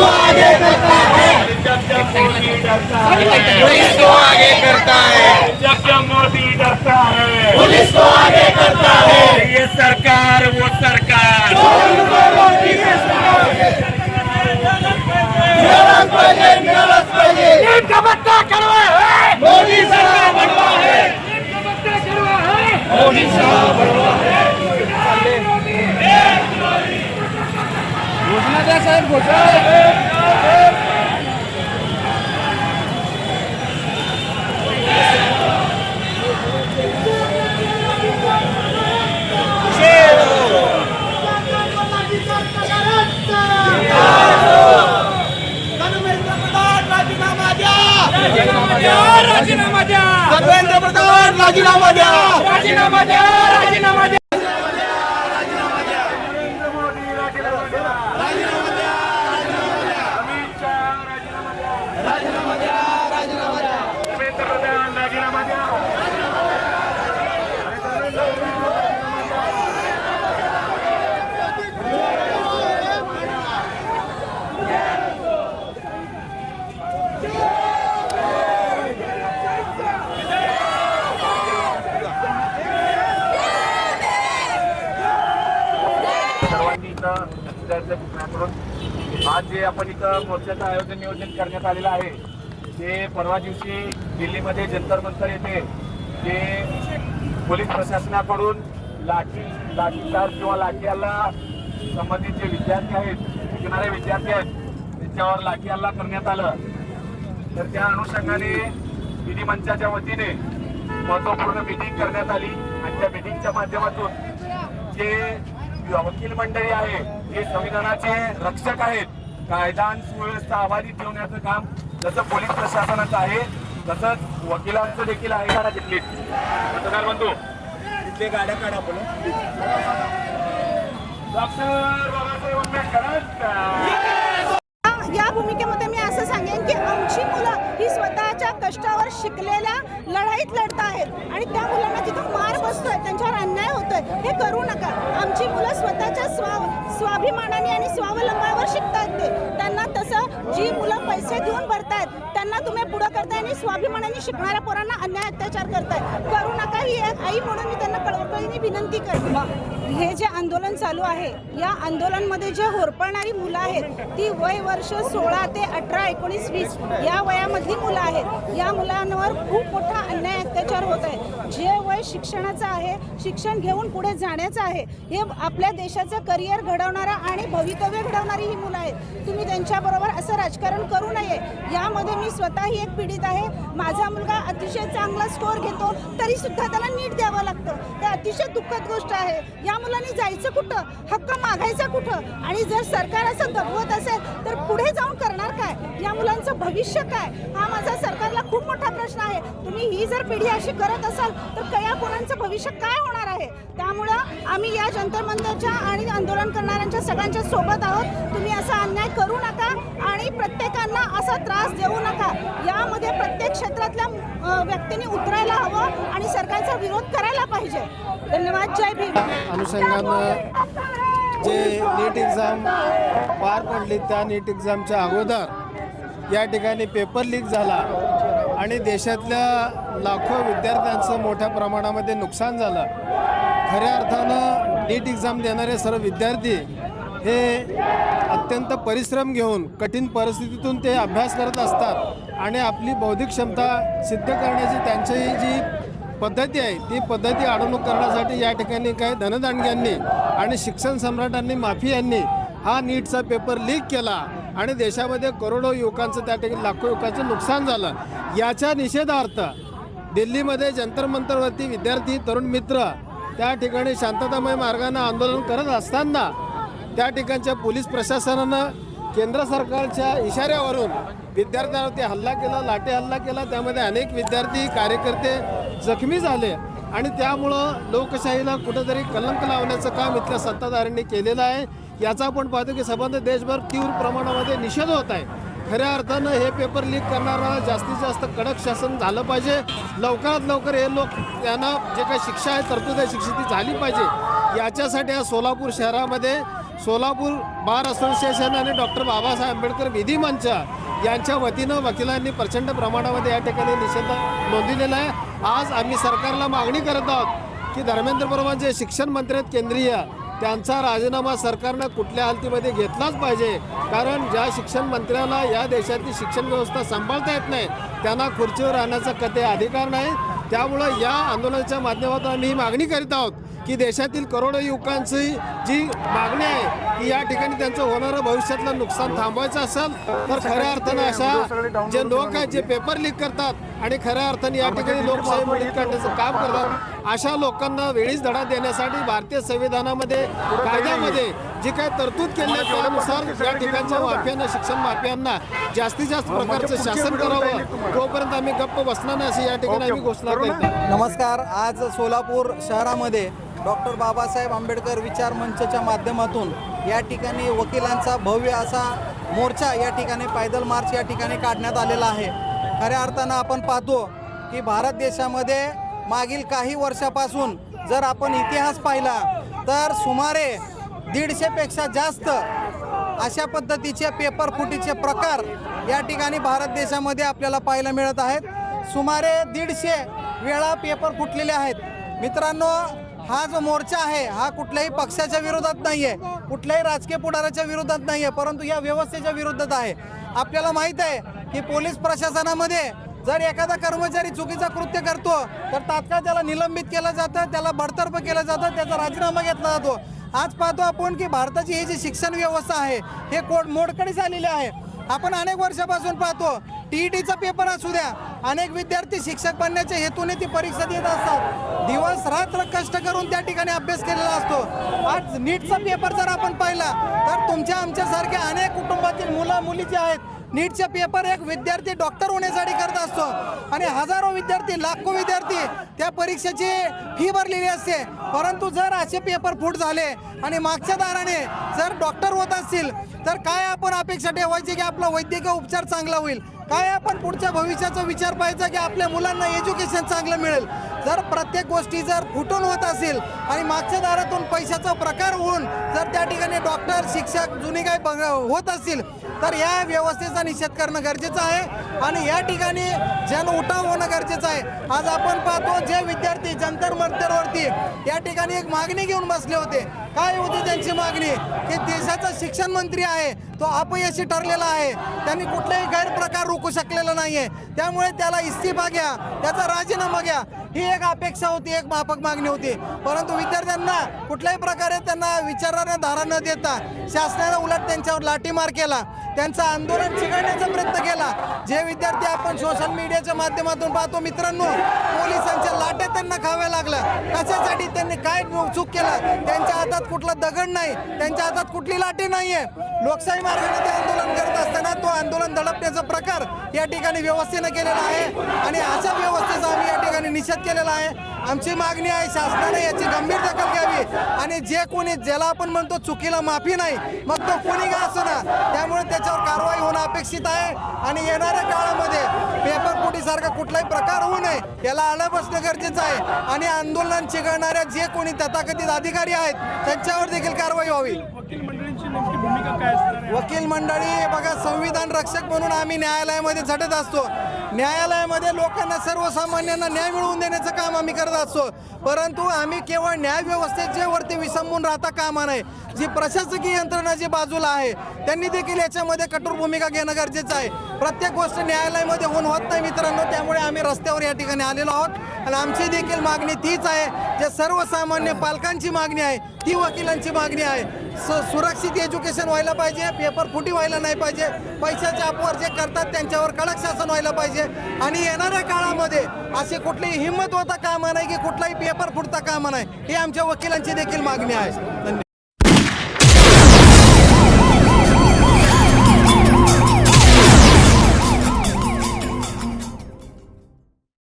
आगे करता है, जब जब मोदी डरता है पुलिस को आगे करता है, जब जब मोदी डरता है पुलिस को आगे करता है। ये सरकार वो सरकार मिळालंच पाहिजे. नीट का बट्टा कडवा है, मोदी सरकार बनवा है, नीट का बट्टा कडवा है. मोदी सरकार बनवा है. घोषणा द्या साहेब, घोषणा. राजीनामा द्या, धर्मेंद्र प्रधान राजीनामा द्या, राजीनामा द्या, राजीनामा द्या. अमित शाह राजीनामा द्या, धर्मेंद्र प्रधान राजीनामा द्या. सर्वांनी इथं लक्षद्यायचं पुण्याकडून आज जे आपण इथं मोर्चाचं आयोजन नियोजन करण्यात आलेलं आहे ते परवा दिवशी दिल्लीमध्ये जंतर मंतर येथे जे पोलीस प्रशासनाकडून लाठीचार्ज किंवा लाठी हल्ला संबंधित जे विद्यार्थी आहेत, शिकणारे विद्यार्थी आहेत, त्यांच्यावर लाठी हल्ला करण्यात आलं. तर त्या अनुषंगाने विधी मंचाच्या वतीने महत्वपूर्ण मीटिंग करण्यात आली आणि त्या मीटिंगच्या माध्यमातून जे वकील मंडळी आहे, जे संविधानाचे रक्षक आहेत, कायदा आणि सुव्यवस्था अबाधित ठेवण्याचं काम जसं पोलीस प्रशासनाचं आहे तसंच वकिलांचं देखील आहे. काढा तिथली पत्रकार बंधू, तिथले गाड्या काढा बोला. डॉक्टर बाबासाहेब आंबेडकर. या भूमिकेमध्ये मी असं सांगेन की आमची मुलं ही स्वतःच्या कष्टावर शिकलेल्या लढाईत लढत आहेत आणि त्या मुलांना तिथं मार बसतोय, त्यांच्यावर अन्याय होतोय. हे करू नका. आमची मुलं स्वतःच्या स्वाभिमानाने आणि स्वावलंबनावर शिकतात. त्यांना तसं जी मुलं पैसे देऊन भरतायत त्यांना तुम्ही पुढं करताय आणि स्वाभिमानाने शिकणाऱ्या पोरांना अन्याय अत्याचार करताय. करू नका. ही एक आई म्हणून मी त्यांना कळकळीने विनंती करते. हे जे आंदोलन चालू आहे, या आंदोलनमध्ये जे होरपळणारी मुलं आहेत ती वय वर्ष 16 ते 18, 19, 20 या वयामधली मुलं आहेत. या मुलांवर खूप मोठा अन्याय अत्याचार होत आहे. जे वय शिक्षणाचं आहे, शिक्षण घेऊन पुढे जाण्याचं आहे, हे आपल्या देशाचं करिअर घडवणारं आणि भवितव्य घडवणारी ही मुलं आहेत. तुम्ही त्यांच्याबरोबर असं राजकारण करू नये. यामध्ये मी स्वतःही एक पीडित आहे. माझा मुलगा अतिशय चांगला स्कोअर घेतो तरी सुद्धा त्याला नीट द्यावं लागतं. ते अतिशय दुःखद गोष्ट आहे. या मुलांनी जायचं कुठं, हक्क मागायचा कुठं, आणि जर सरकार असं दबवत असेल तर पुढे जाऊन करणार काय, या मुलांचं भविष्य काय, हा माझा सरकारला खूप मोठा प्रश्न आहे. तुम्ही ही जर पिढी अशी करत असाल तर या पोरांचं भविष्य काय होणार आहे. त्यामुळं आम्ही या जंतर मंतरच्या आणि आंदोलन करणाऱ्यांच्या सगळ्यांच्या सोबत आहोत. तुम्ही असा अन्याय करू नका आणि प्रत्येकांना असा त्रास देऊ नका. यामध्ये प्रत्येक क्षेत्रातल्या व्यक्तींनी उतरायला हवं आणि सरकारचा विरोध करायला पाहिजे. धन्यवाद. जय भीम. अनुषंगानं जे नीट एक्झाम पार पडली त्या नीट एक्झामच्या अगोदर या ठिकाणी पेपर लीक झाला आणि देशातल्या लाखो विद्यार्थ्यांचं मोठ्या प्रमाणामध्ये नुकसान झालं. खऱ्या अर्थानं नीट एक्झाम देणारे सर्व विद्यार्थी हे अत्यंत परिश्रम घेऊन कठीण परिस्थितीतून ते अभ्यास करत असतात आणि आपली बौद्धिक क्षमता सिद्ध करण्याची त्यांची जी पद्धती आहे ती पद्धती अडवणूक करण्यासाठी या ठिकाणी काही धनदांडग्यांनी आणि शिक्षण सम्राटांनी माफियांनी हा नीटचा पेपर लीक केला आणि देशामध्ये करोडो युवकांचं त्या ठिकाणी लाखो युवकांचं नुकसान झालं. याच्या निषेधार्थ दिल्लीमध्ये जंतर मंतरवरती विद्यार्थी तरुण मित्र त्या ठिकाणी शांततामय मार्गाने आंदोलन करत असताना त्या ठिकाणच्या पोलीस प्रशासनानं केंद्र सरकारच्या इशाऱ्यावरून विद्यार्थ्यांवरती हल्ला केला, लाठी हल्ला केला. त्यामध्ये अनेक विद्यार्थी कार्यकर्ते जखमी झाले आणि त्यामुळं लोकशाहीला कुठंतरी कलंक लावण्याचं काम इथल्या सत्ताधाऱ्यांनी केलेलं आहे. याचा आपण पाहतो की संबंध देशभर तीव्र प्रमाणामध्ये निषेध होत आहे. खऱ्या अर्थानं हे पेपर लीक करणारा जास्तीत जास्त कडक शासन झालं पाहिजे. लवकरात लवकर हे लोक त्यांना जे काही शिक्षा आहे तरतूद आहे शिक्षा ती झाली पाहिजे. याच्यासाठी आज सोलापूर शहरामध्ये सोलापूर बार असोसिएशन आणि डॉक्टर बाबासाहेब आंबेडकर विधी मंच यांच्या वतीनं वकिलांनी प्रचंड प्रमाणामध्ये या ठिकाणी निषेध नोंदविलेला आहे. आज आम्ही सरकारला मागणी करत आहोत की धर्मेंद्र प्रधान जे शिक्षण मंत्री आहेत केंद्रीय, त्यांचा राजीनामा सरकारनं कुठल्या हालतीमध्ये घेतलाच पाहिजे. कारण ज्या शिक्षण मंत्र्याला या देशातली शिक्षण व्यवस्था सांभाळता येत नाही त्यांना खुर्चीवर राहण्याचा कधी अधिकार नाही. त्यामुळं या आंदोलनाच्या माध्यमातून आम्ही ही मागणी करीत आहोत की देशातील करोडो युवकांची जी मागणी आहे की या ठिकाणी त्यांचं होणारं भविष्यातलं नुकसान थांबवायचं असेल तर खऱ्या अर्थानं अशा जे लोक आहेत जे पेपर लीक करतात आणि खऱ्या अर्थाने या ठिकाणी लोकशाही मोडीत काढण्याचं काम करतात अशा लोकांना वेळीच धडा देण्यासाठी भारतीय संविधानामध्ये कायद्यामध्ये जी काय तरतूद केली आहे त्यानुसार या ठिकाणच्या माफियांना शिक्षण माफियांना जास्तीत जास्त प्रकारचं शासन करावं. तोपर्यंत आम्ही गप्प बसणार नाही अशी या ठिकाणी आम्ही घोषणा करतो. नमस्कार. आज सोलापूर शहरामध्ये डॉक्टर बाबासाहेब आंबेडकर विचार मंचच्या माध्यमातून या ठिकाणी वकिलांचा भव्य असा मोर्चा या ठिकाणी पायदल मार्च या ठिकाणी काढण्यात आलेला आहे. खऱ्या अर्थानं आपण पाहतो की भारत देशामध्ये मागील काही वर्षापासून जर आपण इतिहास पाहिला तर सुमारे 150पेक्षा जास्त अशा पद्धतीचे पेपर फुटीचे प्रकार या ठिकाणी भारत देशामध्ये आपल्याला पाहायला मिळत आहेत. सुमारे 150 वेळा पेपर फुटलेले आहेत. मित्रांनो, हा जो मोर्चा आहे हा कुठल्याही पक्षाच्या विरोधात नाही आहे, कुठल्याही राजकीय पुढाऱ्याच्या विरोधात नाही आहे, परंतु या व्यवस्थेच्या विरोधात आहे. आपल्याला माहीत आहे की पोलीस प्रशासनामध्ये जर एखादा कर्मचारी चुकीचा कृत्य करतो तर तात्काळ त्याला निलंबित केलं जातं, त्याला बडतर्फ केलं जातं, त्याचा राजीनामा घेतला जातो. आज पाहतो आपण की भारताची ही जी शिक्षण व्यवस्था आहे हे मोडकळीस आलेली आहे. आपण अनेक वर्षापासून पाहतो TETचा पेपर असू द्या, अनेक विद्यार्थी शिक्षक बनण्याच्या हेतूने ती परीक्षा देत असतात. दिवस रात्र कष्ट करून त्या ठिकाणी अभ्यास केलेला असतो. आज नीटचा पेपर जर आपण पाहिला तर तुमच्या आमच्यासारख्या अनेक कुटुंबातील मुलं मुली जे आहेत नीटचे पेपर एक विद्यार्थी डॉक्टर होण्यासाठी करत असतो आणि हजारो विद्यार्थी लाखो विद्यार्थी त्या परीक्षेची फी भरलेली असते. परंतु जर असे पेपर फूट झाले आणि मागच्या दाराने जर डॉक्टर होत असतील तर काय आपण अपेक्षा ठेवायची की आपला वैद्यकीय उपचार चांगला होईल, काय आपण पुढच्या भविष्याचा विचार पाहायचा की आपल्या मुलांना एज्युकेशन चांगलं मिळेल. जर प्रत्येक गोष्टी जर फुटून होत असेल आणि मागच्या दारातून पैशाचा प्रकार होऊन जर त्या ठिकाणी डॉक्टर शिक्षक जुनी काही होत असतील तर या व्यवस्थेचा निषेध करणं गरजेचं आहे आणि या ठिकाणी जन उठाव होणं गरजेचं आहे. आज आपण पाहतो जे विद्यार्थी जंतर मंतरवरती या ठिकाणी एक मागणी घेऊन बसले होते. काय होती त्यांची मागणी की देशाचा शिक्षण मंत्री आहे तो अपयशी ठरलेला आहे, त्यांनी कुठलाही गैरप्रकार रोखू शकलेला नाहीये, त्यामुळे त्याला इस्तिफा घ्या, त्याचा राजीनामा घ्या ही एक अपेक्षा होती, एक माफक मागणी होती. परंतु विद्यार्थ्यांना कुठल्याही प्रकारे त्यांना विचाराने धारा न देता शासनाने उलट त्यांच्यावर लाठीमार केला, त्यांचं आंदोलन चिघळण्याचा प्रयत्न केला. जे विद्यार्थी आपण सोशल मीडियाच्या माध्यमातून पाहतो मित्रांनो, पोलिसांच्या लाट्या त्यांना खाव्या लागल्या. कशासाठी? त्यांनी काय चूक केलं? त्यांच्या हातात कुठला दगड नाही, त्यांच्या हातात कुठली लाठी नाहीये. लोकशाही मार्गाने ते आंदोलन करत असताना तो आंदोलन दडपण्याचा प्रकार या ठिकाणी व्यवस्थेनं केलेला आहे आणि अशा व्यवस्थेचा आम्ही या ठिकाणी निषेध केलेला आहे. आमची मागणी आहे शासनाने याची गंभीर दखल घ्यावी आणि जे कोणी ज्याला आपण म्हणतो चुकीला माफी नाही मग तो कोणी का असो ना, त्यामुळे त्याच्यावर कारवाई होणं अपेक्षित आहे आणि येणाऱ्या काळामध्ये पेपर फुटीसारखा कुठलाही प्रकार होऊ नये याला आळा बसणं गरजेचं आहे आणि आंदोलन चिघळणाऱ्या जे कोणी तथाकथित अधिकारी आहेत त्यांच्यावर देखील कारवाई व्हावी. वकील मंडळी बघा, संविधान रक्षक म्हणून आम्ही न्यायालयामध्ये झटत असतो. न्यायालयामध्ये लोकांना सर्वसामान्यांना न्याय मिळवून देण्याचं काम आम्ही करत असतो. परंतु आम्ही केवळ न्याय व्यवस्थेच्या वरती विसंबून राहता कामा नये. जी प्रशासकीय यंत्रणा जी बाजूला आहे त्यांनी देखील याच्यामध्ये कठोर भूमिका घेणं गरजेचं आहे. प्रत्येक गोष्ट न्यायालयामध्ये होत नाही मित्रांनो, त्यामुळे आम्ही रस्त्यावर या ठिकाणी आलेलो आहोत आणि आमची देखील मागणी तीच आहे. जे सर्वसामान्य पालकांची मागणी आहे ती वकिलांची मागणी आहे. सुरक्षित एज्युकेशन व्हायला पाहिजे, पेपर फुटी व्हायला नाही पाहिजे, पैशाच्या अपवार जे करतात त्यांच्यावर कडक शासन व्हायला पाहिजे आणि येणाऱ्या काळामध्ये अशी कुठलीही हिंमत होता कामा नाही की कुठलाही पेपर फुटता कामा नाही. ही आमच्या वकिलांची देखील मागणी आहे. धन्यवाद.